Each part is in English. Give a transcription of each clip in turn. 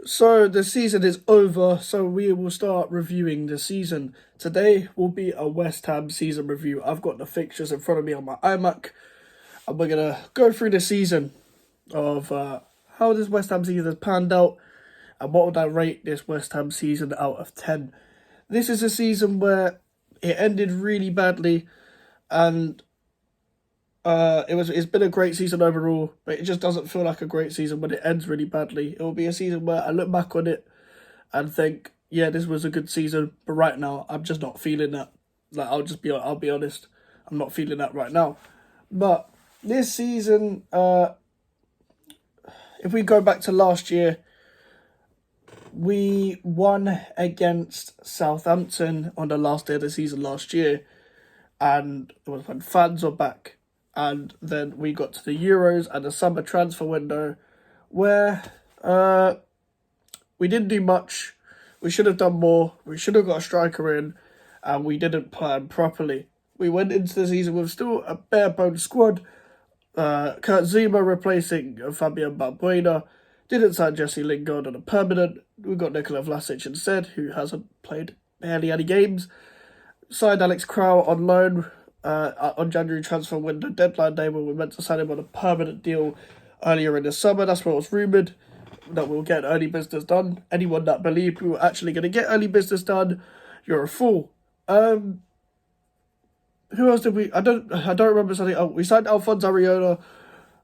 So the season is over, so we will start reviewing the season. Today will be a West Ham season review. I've got the fixtures in front of me on my iMac, and we're going to go through the season of how this West Ham season has panned out, and what would I rate this West Ham season out of 10. This is a season where it ended really badly, and it's been a great season overall, but it just doesn't feel like a great season when it ends really badly. It will be a season where I look back on it and think, yeah, this was a good season, but right now I'm just not feeling that. Like I'll be honest, I'm not feeling that right now. But this season, if we go back to last year, we won against Southampton on the last day of the season last year, and it was when fans were back. And then we got to the Euros and the summer transfer window where we didn't do much. We should have done more. We should have got a striker in, and we didn't plan properly. We went into the season with still a bare-bones squad. Kurt Zuma replacing Fabian Balbuena. Didn't sign Jesse Lingard on a permanent. We got Nikola Vlasic instead, who hasn't played barely any games. Signed Alex Crow on loan on January transfer window deadline day, when we were meant to sign him on a permanent deal earlier in the summer. That's what was rumoured, that we'll get early business done. Anyone that believed we were actually going to get early business done, you're a fool. Who else did we? I don't remember something. Oh, we signed Alphonse Areola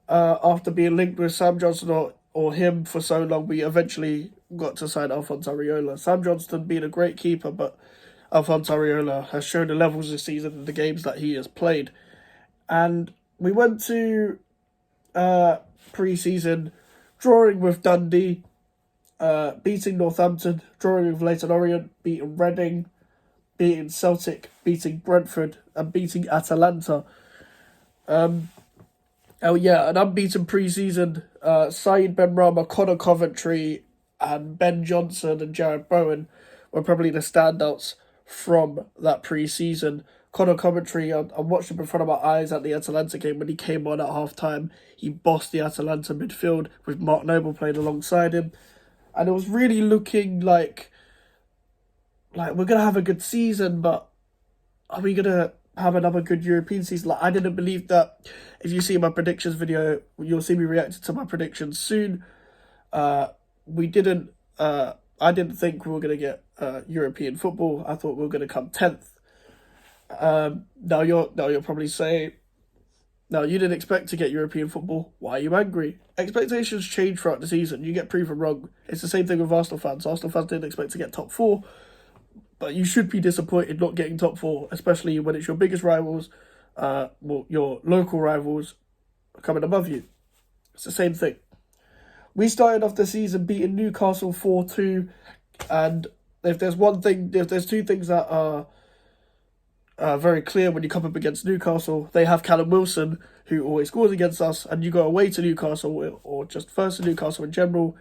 after being linked with Sam Johnson or him for so long. We eventually got to sign Alphonse Areola. Sam Johnston being a great keeper, but Alphonse Areola has shown the levels this season in the games that he has played. And we went to pre-season drawing with Dundee, beating Northampton, drawing with Leyton Orient, beating Reading, beating Celtic, beating Brentford, and beating Atalanta. An unbeaten pre-season. Saeed Benrahma, Connor Coventry, and Ben Johnson and Jared Bowen were probably the standouts from that pre-season. Connor Coventry, I watched him in front of my eyes at the Atalanta game when he came on at half-time. He bossed the Atalanta midfield with Mark Noble playing alongside him. And it was really looking like we're going to have a good season, but are we going to have another good European season? Like, I didn't believe that. If you see my predictions video, you'll see me reacting to my predictions soon. I didn't think we were going to get European football. I thought we were going to come 10th. Now you're probably saying, no, you didn't expect to get European football. Why are you angry? Expectations change throughout the season. You get proven wrong. It's the same thing with Arsenal fans. Arsenal fans didn't expect to get top 4, but you should be disappointed not getting top 4, especially when it's your biggest rivals, your local rivals coming above you. It's the same thing. We started off the season beating Newcastle 4-2, and if there's two things that are very clear when you come up against Newcastle, they have Callum Wilson, who always scores against us, and you go away to Newcastle, or just first to Newcastle in general,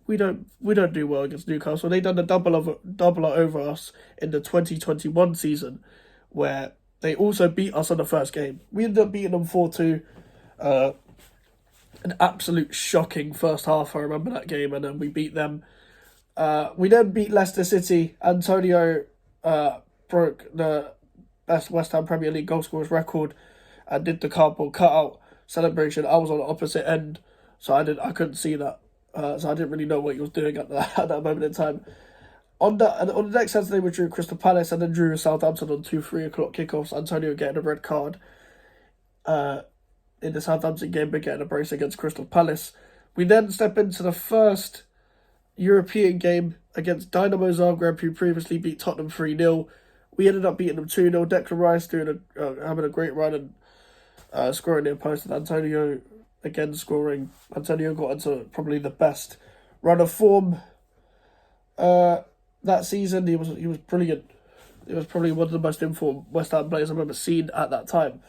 we don't do well against Newcastle. They done a doubler over us in the 2021 season, where they also beat us on the first game. We ended up beating them 4-2. An absolute shocking first half. I remember that game, and then we beat them. We then beat Leicester City. Antonio broke the best West Ham Premier League goal scorers record and did the cardboard cutout celebration. I was on the opposite end, so I couldn't see that. So I didn't really know what he was doing at that moment in time. On the next Saturday, we drew Crystal Palace and then drew Southampton on 3 o'clock kickoffs. Antonio getting a red card in the Southampton game, but getting a brace against Crystal Palace. We then step into the first European game against Dynamo Zagreb, who previously beat Tottenham 3-0. We ended up beating them 2-0. Declan Rice having a great run and scoring near post, and Antonio again scoring. Antonio got into probably the best run of form that season. He was brilliant. He was probably one of the most informed West Ham players I've ever seen at that time,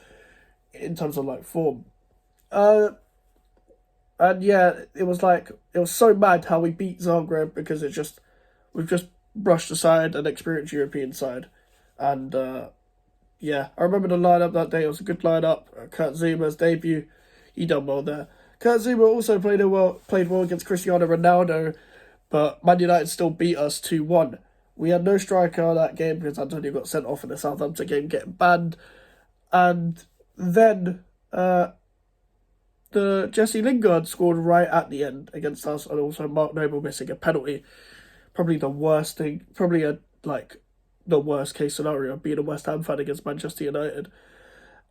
in terms of form. And yeah, it was so mad how we beat Zagreb, because we've just brushed aside an experienced European side. And I remember the lineup that day. It was a good lineup. Kurt Zuma's debut, he done well there. Kurt Zuma also played well against Cristiano Ronaldo, but Man United still beat us 2-1. We had no striker that game because Antonio got sent off in the Southampton game, getting banned. And then the Jesse Lingard scored right at the end against us, and also Mark Noble missing a penalty. Probably the worst thing, the worst case scenario of being a West Ham fan against Manchester United.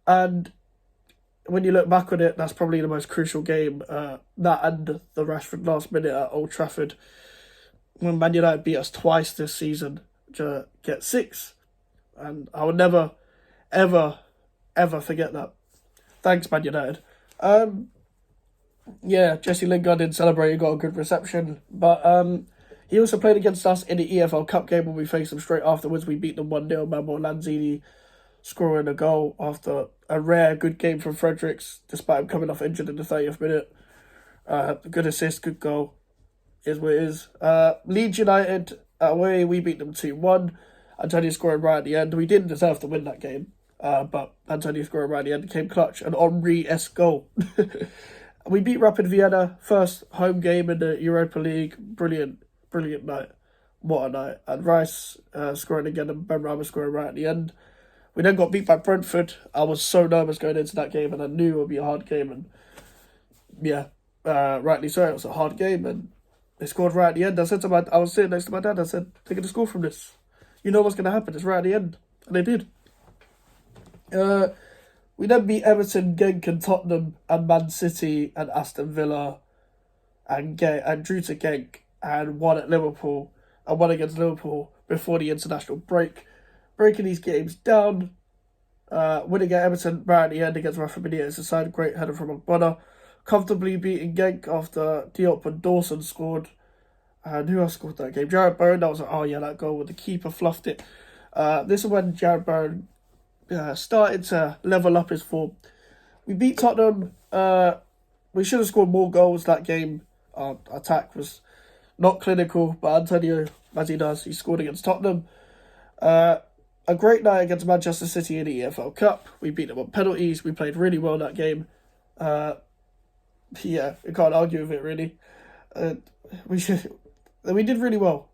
And when you look back on it, that's probably the most crucial game. That and the Rashford last minute at Old Trafford, when Man United beat us twice this season to get 6. And I will never, ever, ever forget that. Thanks, Man United. Jesse Lingard didn't celebrate, he got a good reception. But he also played against us in the EFL Cup game when we faced them straight afterwards. We beat them 1-0, Manuel Lanzini scoring a goal after a rare good game from Fredericks, despite him coming off injured in the 30th minute. Good assist, good goal, is what it is. Leeds United, away, we beat them 2-1. Antonio scoring right at the end. We didn't deserve to win that game, but Antonio scoring right at the end came clutch. An Henry-esque goal. We beat Rapid Vienna, first home game in the Europa League. Brilliant night. What a night. And Rice scoring again and Ben Rama scoring right at the end. We then got beat by Brentford. I was so nervous going into that game, and I knew it would be a hard game. And rightly so, it was a hard game. And they scored right at the end. I was sitting next to my dad. I said, they're going to score from this. You know what's going to happen. It's right at the end. And they did. We then beat Everton, Genk and Tottenham and Man City and Aston Villa and drew to Genk and won at Liverpool and won against Liverpool before the international break. Breaking these games down, winning at Everton right at the end against Rafa Benitez, a side great header from Ogbonna. Comfortably beating Genk after Diop and Dawson scored. And who else scored that game? Jared Bowen, that was that goal with the keeper fluffed it. This is when Jared Bowen started to level up his form. We beat Tottenham. We should have scored more goals that game. Our attack was not clinical, but Antonio, as he does, he scored against Tottenham. A great night against Manchester City in the EFL Cup. We beat them on penalties. We played really well that game. You can't argue with it, really. We did really well.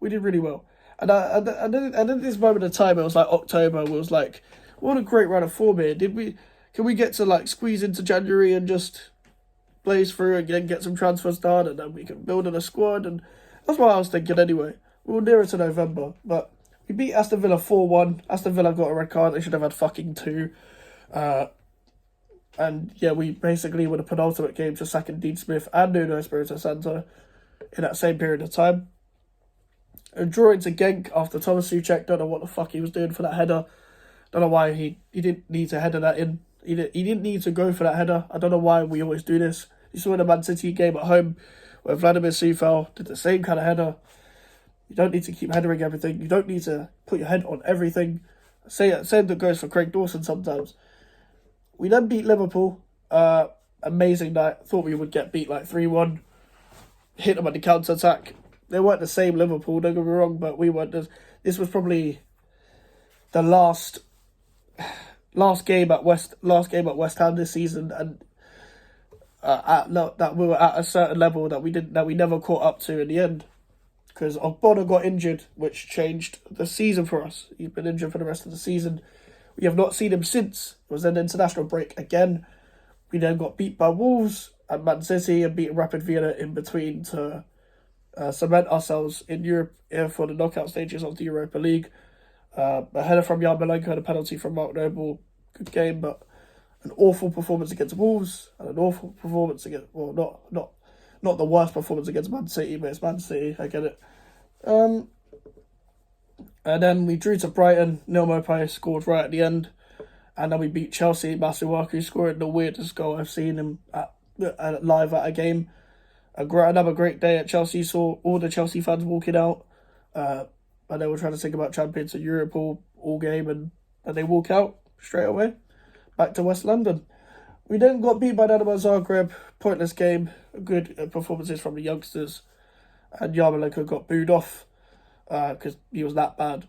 And at this moment of time, it was like October. It was like, what a great run of form here. Can we get to squeeze into January and just blaze through and then get some transfers done, and then we can build in a squad? And that's what I was thinking anyway. We were nearer to November, but we beat Aston Villa 4-1. Aston Villa got a red card. They should have had fucking 2. We basically were the penultimate game to sacking Dean Smith and Nuno Espirito Santo in that same period of time. And drawing to Genk after Thomas Souček, don't know what the fuck he was doing for that header. Don't know why he didn't need to header that in. He didn't need to go for that header. I don't know why we always do this. You saw in the Man City game at home where Vladimir Sufal did the same kind of header. You don't need to keep headering everything. You don't need to put your head on everything. Same that goes for Craig Dawson sometimes. We then beat Liverpool. Amazing night. Thought we would get beat 3-1. Hit them on the counter-attack. They weren't the same Liverpool, don't get me wrong, but we weren't. This was probably the last game at West Ham this season, and that we were at a certain level that we never caught up to in the end. Because Ogbonna got injured, which changed the season for us. He's been injured for the rest of the season. We have not seen him since. It was an international break again. We then got beat by Wolves and Man City and beat Rapid Vienna in between to cement ourselves in Europe for the knockout stages of the Europa League. A header from Yarmolenko and a penalty from Mark Noble. Good game, but an awful performance against Wolves and an awful performance against, not the worst performance against Man City, but it's Man City, I get it. And then we drew to Brighton. Neil Maupay scored right at the end. And then we beat Chelsea. Masuaku scored the weirdest goal I've seen him live at a game. Another great day at Chelsea. Saw all the Chelsea fans walking out. And they were trying to think about Champions of Europe all game. And they walk out straight away. Back to West London. We then got beat by Dynamo Zagreb. Pointless game. Good performances from the youngsters. And Yarmolenko got booed off because he was that bad.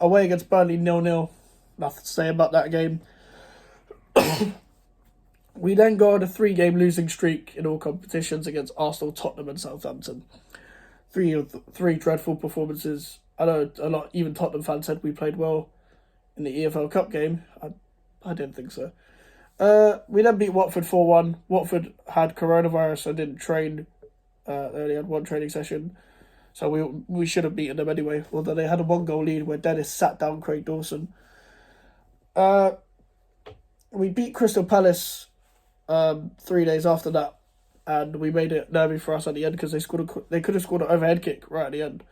Away against Burnley 0-0. Nothing to say about that game. We then go on a 3-game losing streak in all competitions against Arsenal, Tottenham and Southampton. three dreadful performances. I know a lot, even Tottenham fans said we played well in the EFL Cup game. I didn't think so. We then beat Watford 4-1. Watford had coronavirus and didn't train. They only had one training session. So we should have beaten them anyway, although they had a 1-goal lead where Dennis sat down Craig Dawson. We beat Crystal Palace 3 days after that, and we made it nervy for us at the end because they could have scored an overhead kick right at the end.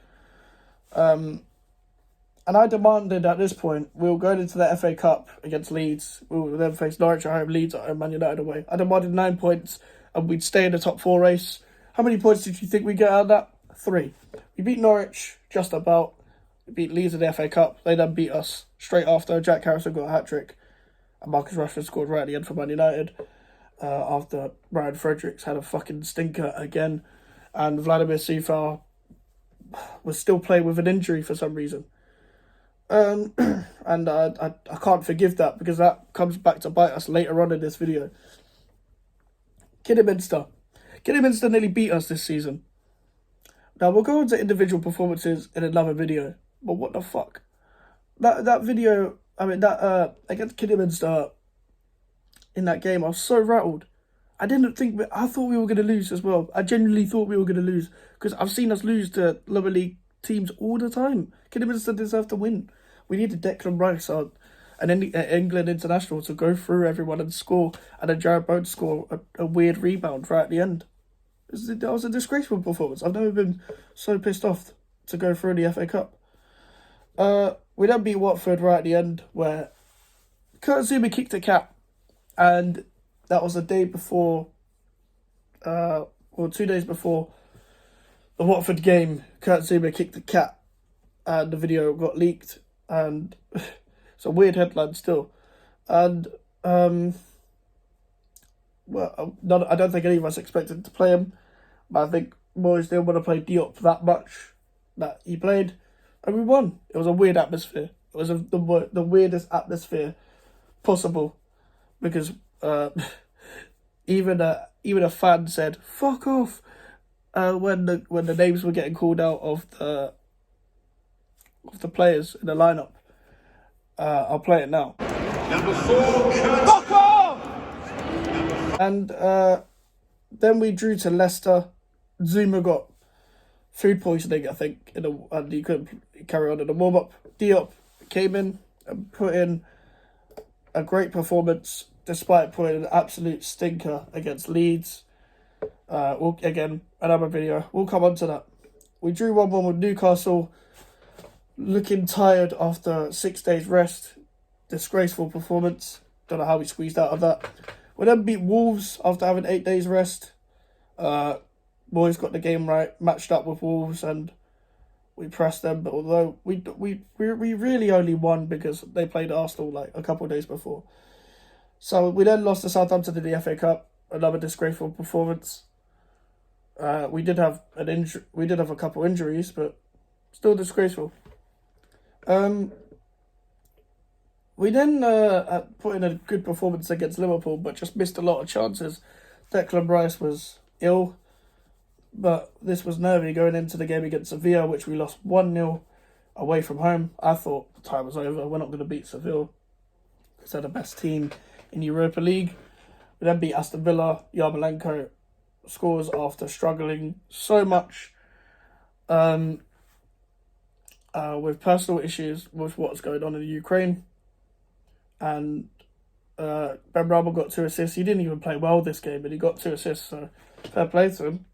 And I demanded at this point, we were going into the FA Cup against Leeds. We would then face Norwich at home, Leeds at home, Man United away. I demanded 9 points and we'd stay in the top 4 race. How many points did you think we'd get out of that? 3. We beat Norwich, just about. We beat Leeds in the FA Cup. They then beat us straight after. Jack Harrison got a hat-trick. And Marcus Rashford scored right at the end for Man United. After Ryan Fredericks had a fucking stinker again. And Vladimir Sifar was still playing with an injury for some reason. And I can't forgive that because that comes back to bite us later on in this video. Kidderminster nearly beat us this season. Now we'll go into individual performances in another video, but what the fuck? That video, against Kidderminster in that game, I was so rattled. I thought we were going to lose as well. I genuinely thought we were going to lose because I've seen us lose to lower league teams all the time. Kidderminster deserved to win. We needed Declan Rice, an England international, to go through everyone and score, and then Jared Bowen score a weird rebound right at the end. That was a disgraceful performance. I've never been so pissed off to go through the FA Cup. We then beat Watford right at the end, where Kurt Zouma kicked a cap, and that was a day before, or 2 days before the Watford game. Kurt Zouma kicked the cap, and the video got leaked, and it's a weird headline still. And I don't think any of us expected to play him, but I think Moyes didn't want to play Diop that much that he played, and we won. It was a weird atmosphere. It was the weirdest atmosphere possible because even a fan said "fuck off" when the names were getting called out of the players in the lineup. I'll play it now. Number 4, fuck off! And then we drew to Leicester. Zuma got food poisoning, I think, and he couldn't carry on in the warm-up. Diop came in and put in a great performance, despite putting an absolute stinker against Leeds. Again, another video. We'll come on to that. We drew 1-1 with Newcastle, looking tired after 6 days rest. Disgraceful performance. Don't know how we squeezed out of that. We then beat Wolves after having 8 days rest. Boys got the game right, matched up with Wolves, and we pressed them. But although we really only won because they played Arsenal like a couple of days before. So we then lost to Southampton in the FA Cup. Another disgraceful performance. We did have a couple injuries, but still disgraceful. We then put in a good performance against Liverpool, but just missed a lot of chances. Declan Rice was ill, but this was nervy going into the game against Sevilla, which we lost 1-0 away from home. I thought the time was over. We're not going to beat Sevilla because they're the best team in Europa League. We then beat Aston Villa. Yarmolenko scores after struggling so much with personal issues with what's going on in the Ukraine. And Benrahma got 2 assists. He didn't even play well this game, but he got 2 assists, so fair play to him.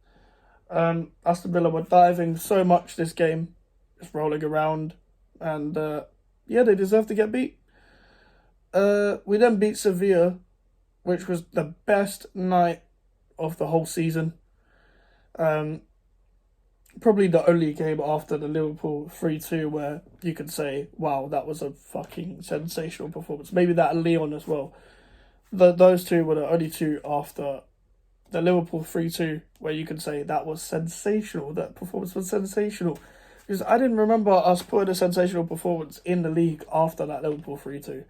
Aston Villa were diving so much this game, just rolling around, and they deserve to get beat. We then beat Sevilla, which was the best night of the whole season. Probably the only game after the Liverpool 3-2 where you could say, wow, that was a fucking sensational performance. Maybe that and Lyon as well. Those two were the only two after the Liverpool 3-2 where you can say that was sensational. That performance was sensational. Because I didn't remember us putting a sensational performance in the league after that Liverpool 3-2.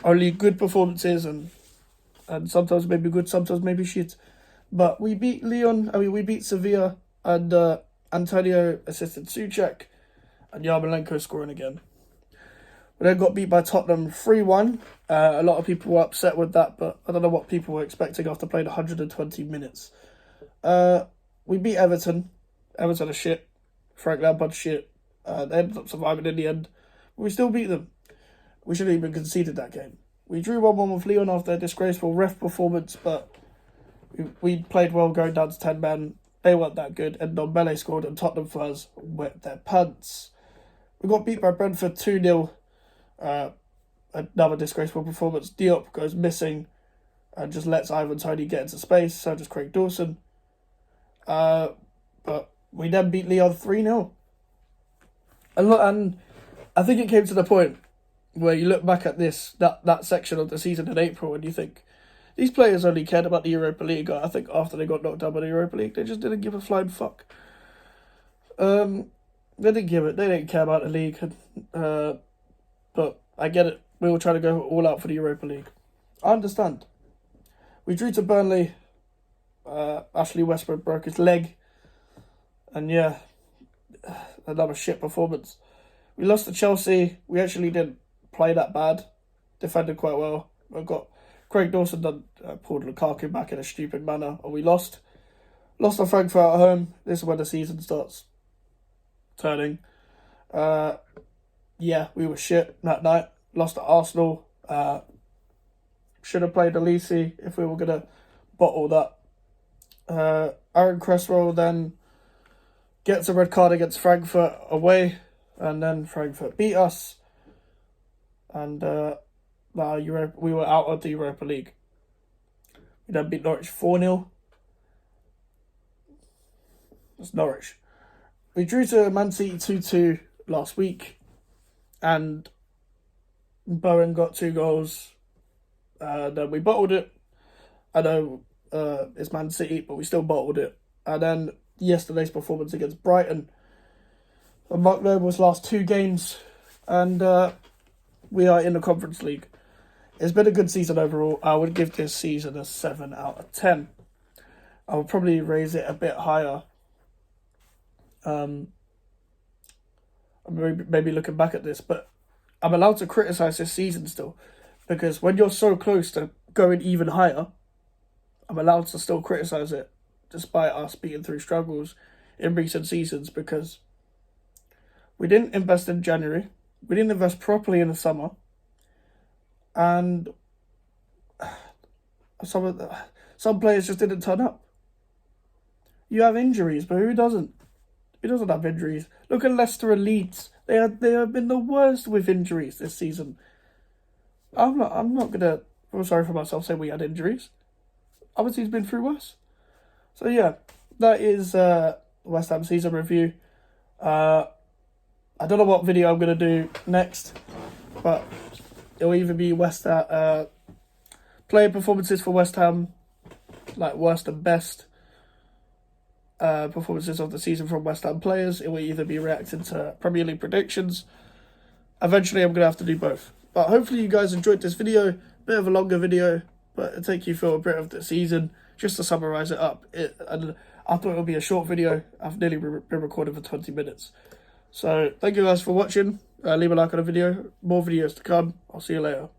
Only good performances and sometimes maybe good, sometimes maybe shit. But we beat we beat Sevilla, and Antonio assisted Souček, and Yarmolenko scoring again. We then got beat by Tottenham 3-1. A lot of people were upset with that, but I don't know what people were expecting after playing 120 minutes. We beat Everton. Everton are shit. Frank Lampard's shit. They ended up surviving in the end. But we still beat them. We should have even conceded that game. We drew 1-1 with Lyon after a disgraceful ref performance, but we played well going down to 10 men. They weren't that good, and Ndombele scored, and Tottenham fans wet their pants. We got beat by Brentford 2-0. Another disgraceful performance. Diop goes missing and just lets Ivan Toney get into space, so does Craig Dawson. But we then beat Lyon 3-0. And I think it came to the point where you look back at that section of the season in April and you think, these players only cared about the Europa League. I think after they got knocked out by the Europa League, they just didn't give a flying fuck. They didn't care about the league. But I get it. We were trying to go all out for the Europa League. I understand. We drew to Burnley. Ashley Westbrook broke his leg. And yeah, another shit performance. We lost to Chelsea. We actually didn't play that bad. Defended quite well. I got Craig Dawson pulled Lukaku back in a stupid manner. And we lost. Lost to Frankfurt at home. This is when the season starts turning. Yeah, we were shit that night. Lost to Arsenal. Should have played Elise if we were going to bottle that. Aaron Cresswell then gets a red card against Frankfurt away. And then Frankfurt beat us. And we were out of the Europa League. We then beat Norwich 4-0. That's Norwich. We drew to Man City 2-2 last week. And Bowen got 2 goals. Then we bottled it. I know it's Man City, but we still bottled it. And then yesterday's performance against Brighton. And Mark Noble's last 2 games. And we are in the Conference League. It's been a good season overall. I would give this season a 7 out of 10. I would probably raise it a bit higher. Maybe looking back at this, but I'm allowed to criticise this season still, because when you're so close to going even higher, I'm allowed to still criticise it, despite us beating through struggles in recent seasons, because we didn't invest in January, we didn't invest properly in the summer, and some players just didn't turn up. You have injuries, but who doesn't? He doesn't have injuries. Look at Leicester and Leeds. They have been the worst with injuries this season. I'm not gonna feel sorry for myself saying we had injuries. Other teams been through worse. So yeah, that is West Ham season review. I don't know what video I'm gonna do next, but it'll either be player performances for West Ham, like worst and best. Performances of the season from West Ham players. It will either be reacting to Premier League predictions. Eventually I'm going to have to do both. But hopefully you guys enjoyed this video. Bit of a longer video, but it'll take you through a bit of the season, just to summarise it up. And I thought it would be a short video. I've nearly been recording for 20 minutes. So thank you guys for watching. Leave a like on the video. More videos to come. I'll see you later.